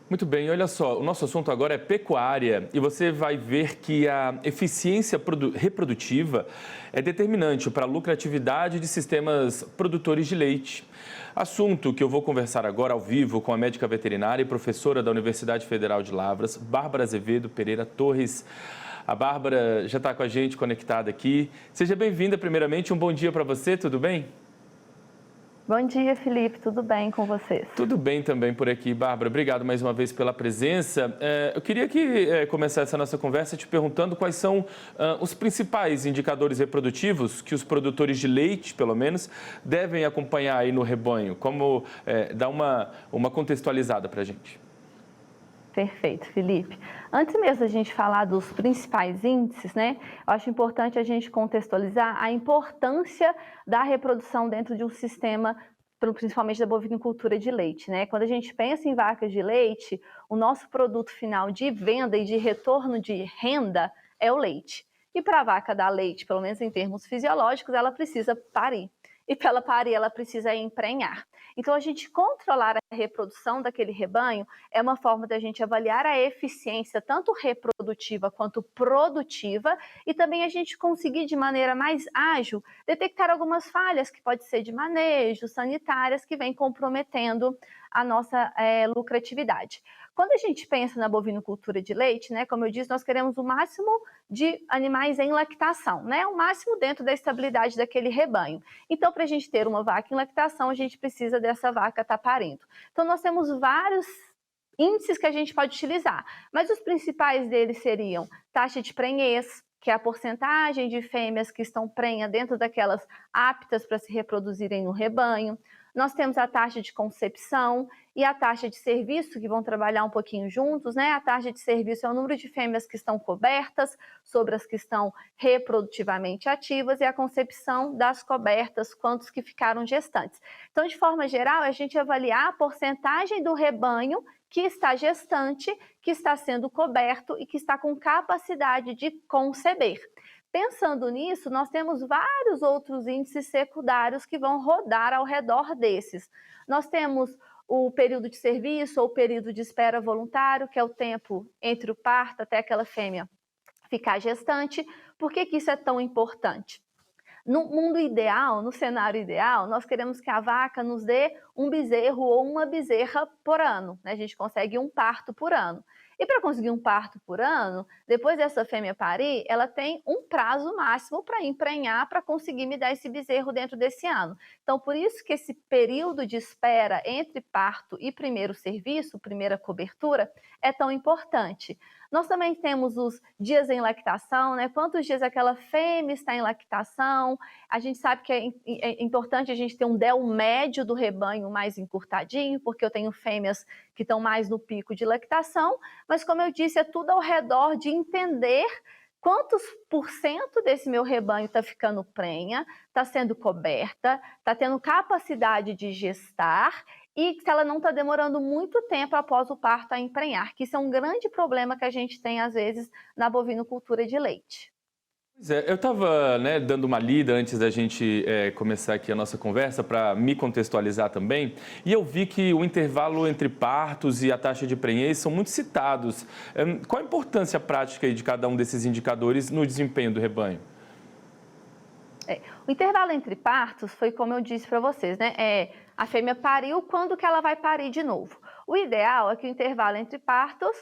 Muito bem, olha só, o nosso assunto agora é pecuária e você vai ver que a eficiência reprodutiva é determinante para a lucratividade de sistemas produtores de leite. Assunto que eu vou conversar agora ao vivo com a médica veterinária e professora da Universidade Federal de Lavras, Bárbara Azevedo Pereira Torres. A Bárbara já está com a gente conectada aqui. Seja bem-vinda, primeiramente, um bom dia para você, tudo bem? Bom dia, Felipe. Tudo bem com vocês? Tudo bem também por aqui, Bárbara. Obrigado mais uma vez pela presença. Eu queria começar essa nossa conversa te perguntando quais são os principais indicadores reprodutivos que os produtores de leite, pelo menos, devem acompanhar aí no rebanho. Como dar uma contextualizada para a gente. Perfeito, Felipe. Antes mesmo da gente falar dos principais índices, né? Eu acho importante a gente contextualizar a importância da reprodução dentro de um sistema, principalmente da bovinicultura de leite, né? Quando a gente pensa em vacas de leite, o nosso produto final de venda e de retorno de renda é o leite. E para a vaca dar leite, pelo menos em termos fisiológicos, ela precisa parir. E para ela parir, ela precisa emprenhar. Então, a gente controlar a reprodução daquele rebanho é uma forma da gente avaliar a eficiência, tanto reprodutiva quanto produtiva, e também a gente conseguir, de maneira mais ágil, detectar algumas falhas, que pode ser de manejo, sanitárias, que vem comprometendo a nossa lucratividade. Quando a gente pensa na bovinocultura de leite, né, como eu disse, nós queremos o máximo de animais em lactação, né, o máximo dentro da estabilidade daquele rebanho. Então, para a gente ter uma vaca em lactação, a gente precisa dessa vaca estar parindo. Então, nós temos vários índices que a gente pode utilizar, mas os principais deles seriam taxa de prenhez, que é a porcentagem de fêmeas que estão prenha dentro daquelas aptas para se reproduzirem no rebanho. Nós temos a taxa de concepção e a taxa de serviço, que vão trabalhar um pouquinho juntos, né? A taxa de serviço é o número de fêmeas que estão cobertas sobre as que estão reprodutivamente ativas, e a concepção das cobertas, quantos que ficaram gestantes. Então, de forma geral, a gente avaliar a porcentagem do rebanho que está gestante, que está sendo coberto e que está com capacidade de conceber. Pensando nisso, nós temos vários outros índices secundários que vão rodar ao redor desses. Nós temos o período de serviço ou período de espera voluntário, que é o tempo entre o parto até aquela fêmea ficar gestante. Por que isso é tão importante? No mundo ideal, no cenário ideal, nós queremos que a vaca nos dê um bezerro ou uma bezerra por ano, né? A gente consegue um parto por ano. E para conseguir um parto por ano, depois dessa fêmea parir, ela tem um prazo máximo para emprenhar, para conseguir me dar esse bezerro dentro desse ano. Então, por isso que esse período de espera entre parto e primeiro serviço, primeira cobertura, é tão importante. Nós também temos os dias em lactação, né? Quantos dias aquela fêmea está em lactação? A gente sabe que é importante a gente ter um DEL médio do rebanho mais encurtadinho, porque eu tenho fêmeas que estão mais no pico de lactação, mas como eu disse, é tudo ao redor de entender quantos por cento desse meu rebanho está ficando prenha, está sendo coberta, está tendo capacidade de gestar, e se ela não está demorando muito tempo após o parto a emprenhar, que isso é um grande problema que a gente tem, às vezes, na bovinocultura de leite. Pois é, eu estava dando uma lida antes da gente começar aqui a nossa conversa para me contextualizar também, e eu vi que o intervalo entre partos e a taxa de prenhez são muito citados. Qual a importância prática aí de cada um desses indicadores no desempenho do rebanho? O intervalo entre partos foi como eu disse para vocês, né? A fêmea pariu, quando que ela vai parir de novo? O ideal é que o intervalo entre partos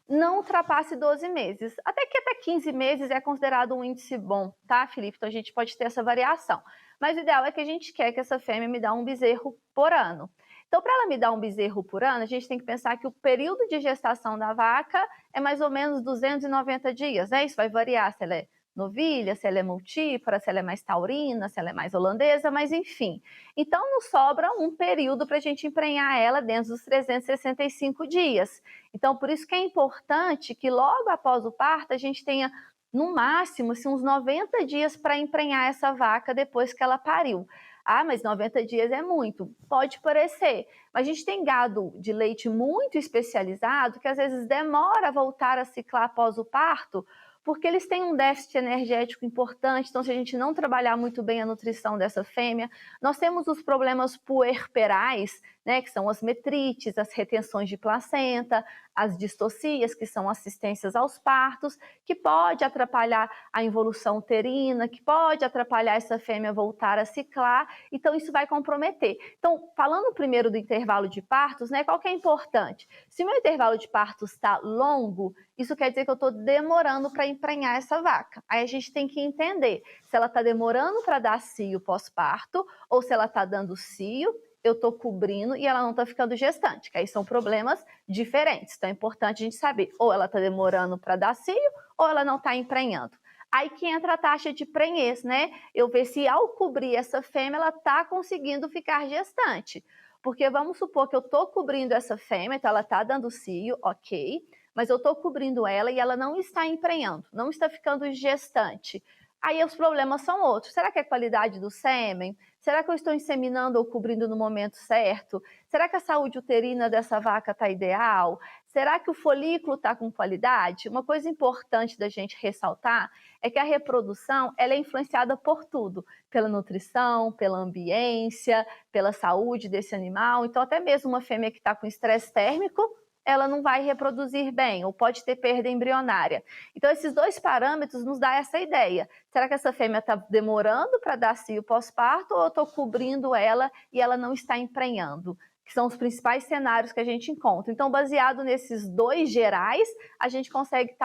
não ultrapasse 12 meses. Até 15 meses é considerado um índice bom, tá, Felipe? Então a gente pode ter essa variação. Mas o ideal é que a gente quer que essa fêmea me dê um bezerro por ano. Então, para ela me dar um bezerro por ano, a gente tem que pensar que o período de gestação da vaca é mais ou menos 290 dias, né? Isso vai variar se ela é novilha, se ela é multípara, se ela é mais taurina, se ela é mais holandesa, mas enfim. Então, não sobra um período para a gente emprenhar ela dentro dos 365 dias. Então, por isso que é importante que logo após o parto a gente tenha, no máximo, assim, uns 90 dias para emprenhar essa vaca depois que ela pariu. Ah, mas 90 dias é muito. Pode parecer, mas a gente tem gado de leite muito especializado que às vezes demora a voltar a ciclar após o parto, porque eles têm um déficit energético importante. Então, se a gente não trabalhar muito bem a nutrição dessa fêmea, nós temos os problemas puerperais, né, que são as metrites, as retenções de placenta, as distocias, que são assistências aos partos, que pode atrapalhar a involução uterina, que pode atrapalhar essa fêmea voltar a ciclar, então isso vai comprometer. Então, falando primeiro do intervalo de partos, né, qual que é importante? Se o meu intervalo de partos está longo, isso quer dizer que eu estou demorando para emprenhar essa vaca. Aí a gente tem que entender se ela está demorando para dar cio pós-parto ou se ela está dando cio, eu estou cobrindo e ela não está ficando gestante, que aí são problemas diferentes. Então é importante a gente saber, ou ela está demorando para dar cio, ou ela não está emprenhando. Aí que entra a taxa de prenhez, né? Eu ver se ao cobrir essa fêmea, ela está conseguindo ficar gestante. Porque vamos supor que eu estou cobrindo essa fêmea, então ela está dando cio, ok, mas eu estou cobrindo ela e ela não está emprenhando, não está ficando gestante. Aí os problemas são outros. Será que é a qualidade do sêmen? Será que eu estou inseminando ou cobrindo no momento certo? Será que a saúde uterina dessa vaca está ideal? Será que o folículo está com qualidade? Uma coisa importante da gente ressaltar é que a reprodução ela é influenciada por tudo, pela nutrição, pela ambiência, pela saúde desse animal. Então, até mesmo uma fêmea que está com estresse térmico, ela não vai reproduzir bem, ou pode ter perda embrionária. Então, esses dois parâmetros nos dão essa ideia. Será que essa fêmea está demorando para dar cio pós-parto ou eu estou cobrindo ela e ela não está emprenhando? Que são os principais cenários que a gente encontra. Então, baseado nesses dois gerais, a gente consegue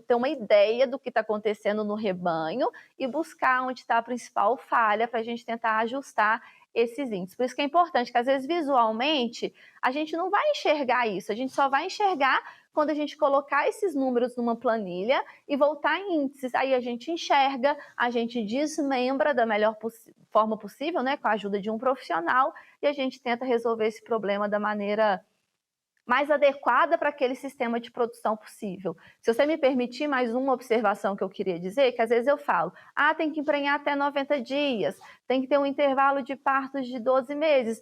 ter uma ideia do que está acontecendo no rebanho e buscar onde está a principal falha para a gente tentar ajustar esses índices. Por isso que é importante que, às vezes, visualmente, a gente não vai enxergar isso, a gente só vai enxergar quando a gente colocar esses números numa planilha e voltar em índices. Aí a gente enxerga, a gente desmembra da melhor forma possível, né, com a ajuda de um profissional, e a gente tenta resolver esse problema da maneira mais adequada para aquele sistema de produção possível. Se você me permitir mais uma observação que eu queria dizer, que às vezes eu falo, tem que emprenhar até 90 dias, tem que ter um intervalo de partos de 12 meses,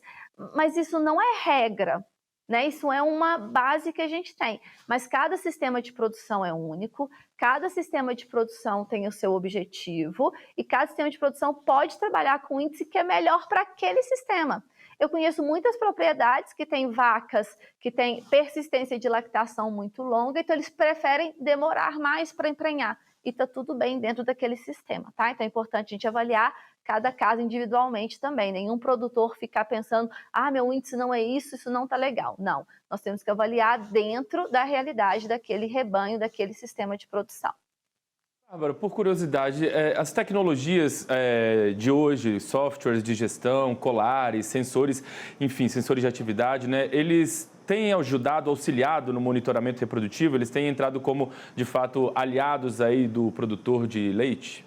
mas isso não é regra, né? Isso é uma base que a gente tem, mas cada sistema de produção é único, cada sistema de produção tem o seu objetivo e cada sistema de produção pode trabalhar com o índice que é melhor para aquele sistema. Eu conheço muitas propriedades que têm vacas que têm persistência de lactação muito longa, então eles preferem demorar mais para emprenhar. E está tudo bem dentro daquele sistema, tá? Então é importante a gente avaliar cada caso individualmente também. Nenhum produtor ficar pensando, meu índice não é isso, isso não está legal. Não, nós temos que avaliar dentro da realidade daquele rebanho, daquele sistema de produção. Bárbara, por curiosidade, as tecnologias de hoje, softwares de gestão, colares, sensores, enfim, sensores de atividade, né, eles têm ajudado, auxiliado no monitoramento reprodutivo? Eles têm entrado como, de fato, aliados aí do produtor de leite?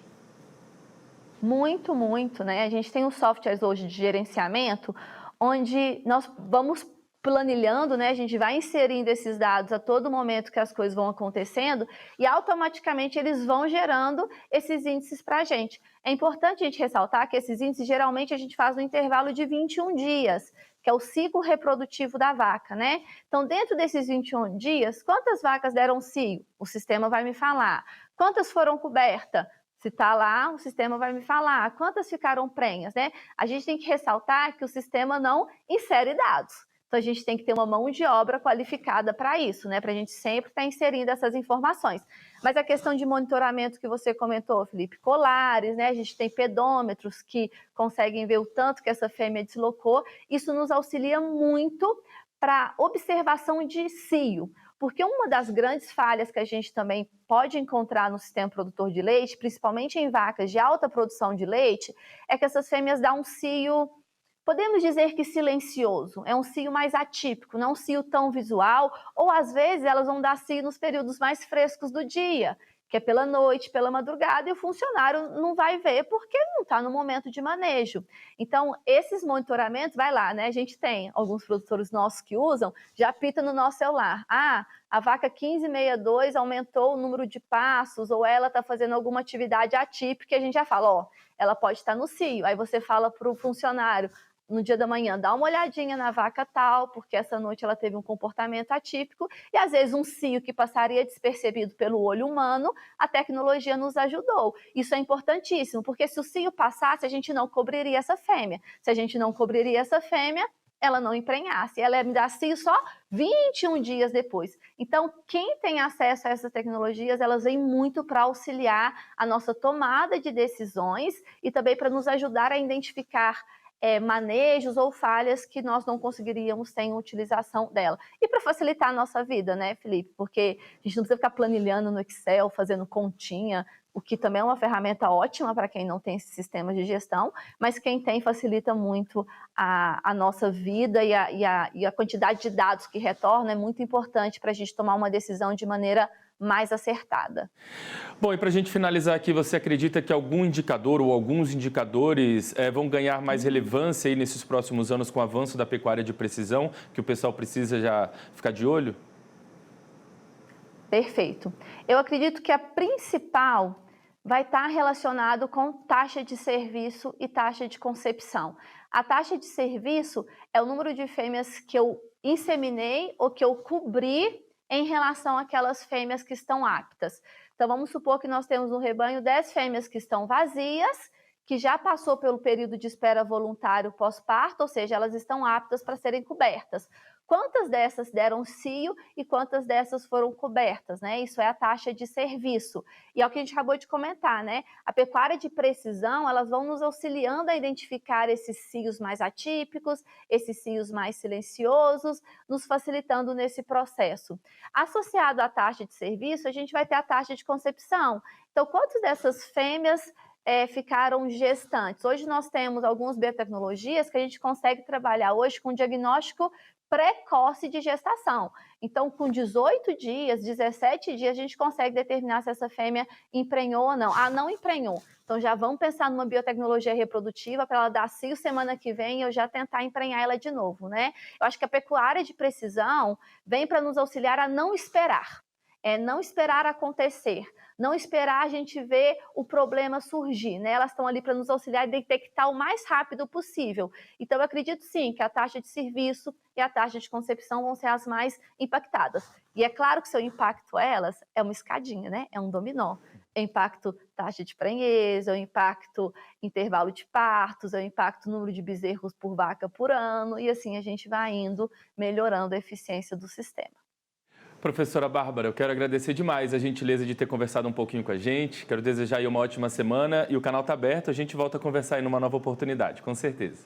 Muito, muito, né? A gente tem os softwares hoje de gerenciamento, onde nós vamos planilhando, né? A gente vai inserindo esses dados a todo momento que as coisas vão acontecendo e automaticamente eles vão gerando esses índices para a gente. É importante a gente ressaltar que esses índices geralmente a gente faz no intervalo de 21 dias, que é o ciclo reprodutivo da vaca, né? Então, dentro desses 21 dias, quantas vacas deram cio? O sistema vai me falar. Quantas foram cobertas? Se está lá, o sistema vai me falar. Quantas ficaram prenhas, né? A gente tem que ressaltar que o sistema não insere dados. Então, a gente tem que ter uma mão de obra qualificada para isso, né? Para a gente sempre estar inserindo essas informações. Mas a questão de monitoramento que você comentou, Felipe, colares, né? A gente tem pedômetros que conseguem ver o tanto que essa fêmea deslocou. Isso nos auxilia muito para observação de cio. Porque uma das grandes falhas que a gente também pode encontrar no sistema produtor de leite, principalmente em vacas de alta produção de leite, é que essas fêmeas dão um cio, podemos dizer que silencioso, é um cio mais atípico, não um cio tão visual, ou às vezes elas vão dar cio nos períodos mais frescos do dia, que é pela noite, pela madrugada, e o funcionário não vai ver porque não está no momento de manejo. Então, esses monitoramentos, vai lá, né? A gente tem alguns produtores nossos que usam, já apita no nosso celular. A vaca 1562 aumentou o número de passos, ou ela está fazendo alguma atividade atípica, e a gente já fala, ela pode estar no cio. Aí você fala para o funcionário, no dia da manhã, dá uma olhadinha na vaca tal, porque essa noite ela teve um comportamento atípico, e às vezes um cio que passaria despercebido pelo olho humano, a tecnologia nos ajudou. Isso é importantíssimo, porque se o cio passasse, a gente não cobriria essa fêmea. Se a gente não cobriria essa fêmea, ela não emprenhasse. Ela ia me dar cio só 21 dias depois. Então, quem tem acesso a essas tecnologias, elas vêm muito para auxiliar a nossa tomada de decisões e também para nos ajudar a identificar manejos ou falhas que nós não conseguiríamos sem a utilização dela. E para facilitar a nossa vida, né, Felipe? Porque a gente não precisa ficar planilhando no Excel, fazendo continha, o que também é uma ferramenta ótima para quem não tem esse sistema de gestão, mas quem tem facilita muito a nossa vida e a quantidade de dados que retorna é muito importante para a gente tomar uma decisão de maneira mais acertada. Bom, e para a gente finalizar aqui, você acredita que algum indicador ou alguns indicadores vão ganhar mais relevância aí nesses próximos anos com o avanço da pecuária de precisão, que o pessoal precisa já ficar de olho? Perfeito. Eu acredito que a principal vai estar relacionado com taxa de serviço e taxa de concepção. A taxa de serviço é o número de fêmeas que eu inseminei ou que eu cobri em relação àquelas fêmeas que estão aptas. Então, vamos supor que nós temos no rebanho 10 fêmeas que estão vazias, que já passou pelo período de espera voluntário pós-parto, ou seja, elas estão aptas para serem cobertas. Quantas dessas deram cio e quantas dessas foram cobertas, né? Isso é a taxa de serviço. E é o que a gente acabou de comentar, né? A pecuária de precisão, elas vão nos auxiliando a identificar esses cios mais atípicos, esses cios mais silenciosos, nos facilitando nesse processo. Associado à taxa de serviço, a gente vai ter a taxa de concepção. Então, quantas dessas fêmeas ficaram gestantes? Hoje nós temos algumas biotecnologias que a gente consegue trabalhar hoje com diagnóstico precoce de gestação. Então, com 18 dias, 17 dias, a gente consegue determinar se essa fêmea emprenhou ou não. Ah, não emprenhou. Então, já vamos pensar numa biotecnologia reprodutiva para ela dar cio semana que vem e eu já tentar emprenhar ela de novo, né? Eu acho que a pecuária de precisão vem para nos auxiliar a não esperar. Não esperar acontecer, não esperar a gente ver o problema surgir, né? Elas estão ali para nos auxiliar a detectar o mais rápido possível. Então, eu acredito sim que a taxa de serviço e a taxa de concepção vão ser as mais impactadas. E é claro que se eu impacto elas, é uma escadinha, né? É um dominó. Eu impacto taxa de prenhez, eu impacto intervalo de partos, eu impacto número de bezerros por vaca por ano, e assim a gente vai indo melhorando a eficiência do sistema. Professora Bárbara, eu quero agradecer demais a gentileza de ter conversado um pouquinho com a gente. Quero desejar aí uma ótima semana e o canal está aberto. A gente volta a conversar aí numa nova oportunidade, com certeza.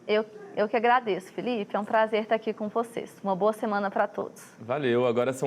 Eu que agradeço, Felipe. É um prazer estar aqui com vocês. Uma boa semana para todos. Valeu. Agora são